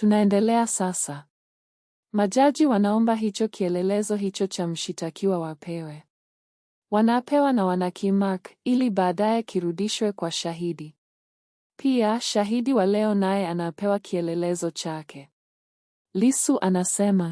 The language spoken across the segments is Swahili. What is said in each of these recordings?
Tunaendelea sasa. Majaji wanaomba hicho kielelezo hicho cha mshitakiwa wapewe. Wanapewa na wanakimark ili baadaye kirudishwe kwa shahidi. Pia shahidi wa leo naye anapewa kielelezo chake. Lissu anasema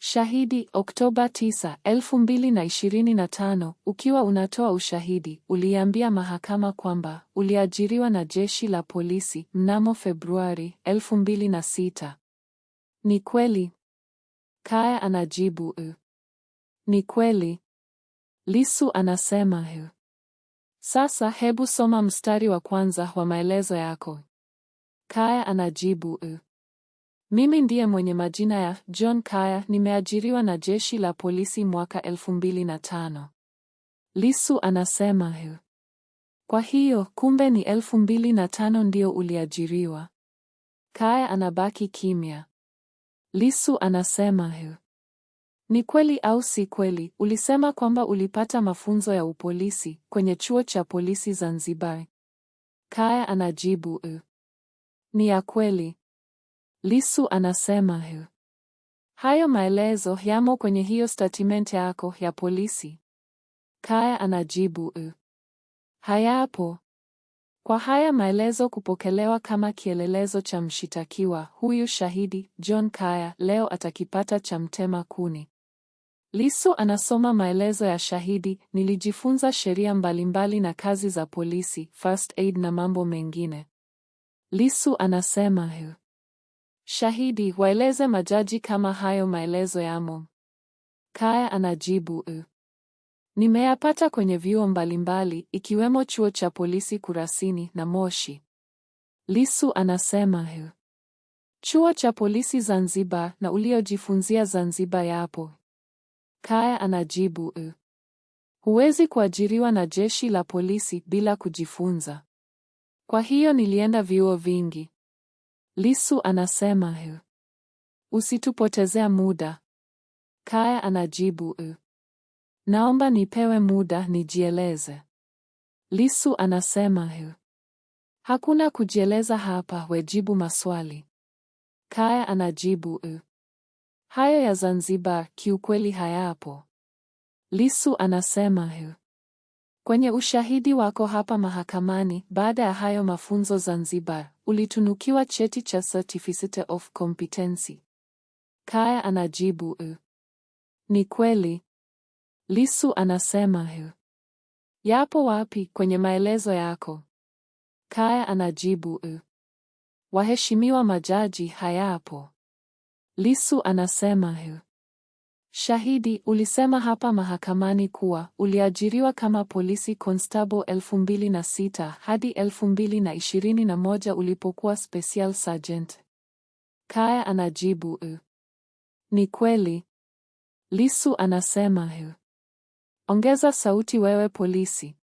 shahidi, Oktoba 9, 2025, ukiwa unatoa ushahidi, uliambia mahakama kwamba uliajiriwa na jeshi la polisi mnamo Februari 2006. Ni kweli? Kaya anajibu ni kweli. Lissu anasema sasa hebu soma mstari wa kwanza wa maelezo yako. Kaya anajibu mimi ndiye mwenye majina ya John Kaya, nimeajiriwa na jeshi la polisi mwaka 2005. Lissu anasema kwa hiyo kumbe ni 2005 ndio uliajiriwa. Kaya anabaki kimya. Lissu anasema ni kweli au si kweli, ulisema kwamba ulipata mafunzo ya upolisi kwenye chuo cha polisi Zanzibar? Kaya anajibu ni ya kweli. Lissu anasema hayo maelezo yamo kwenye hiyo statement yako ya polisi? Kaya anajibu hayapo. Kwa haya maelezo kupokelewa kama kielelezo cha mshitakiwa, huyu shahidi John Kaya leo atakipata cha mtema kuni. Lissu anasoma maelezo ya shahidi: nilijifunza sheria mbalimbali na kazi za polisi, first aid na mambo mengine. Lissu anasema shahidi, waeleze majaji kama hayo maelezo yamo. Kaya anajibu nimeyapata kwenye vyuo mbalimbali ikiwemo chuo cha polisi Kurasini na Moshi. Lissu anasema chuo cha polisi Zanzibar na uliojifunzia Zanzibar yapo? Kaya anajibu huwezi kuajiriwa na jeshi la polisi bila kujifunza. Kwa hiyo nilienda vyuo vingi. Lissu anasema usitupotezea muda. Kaya anajibu naomba nipewe muda nijieleze. Lissu anasema hakuna kujieleza hapa, wejibu maswali. Kaya anajibu hayo ya Zanzibar kiukweli hayapo. Lissu anasema kwenye ushahidi wako hapa mahakamani, baada ya hayo mafunzo Zanzibar, ulitunukiwa cheti cha Certificate of Competency. Kaya anajibu ni kweli. Lissu anasema yapo wapi kwenye maelezo yako? Kaya anajibu waheshimiwa majaji, hayapo. Lissu anasema shahidi, ulisema hapa mahakamani kuwa uliajiriwa kama polisi constable 2006 hadi 2021 ulipokuwa special sergeant. Kaya anajibu ni kweli. Lissu anasema ongeza sauti wewe polisi.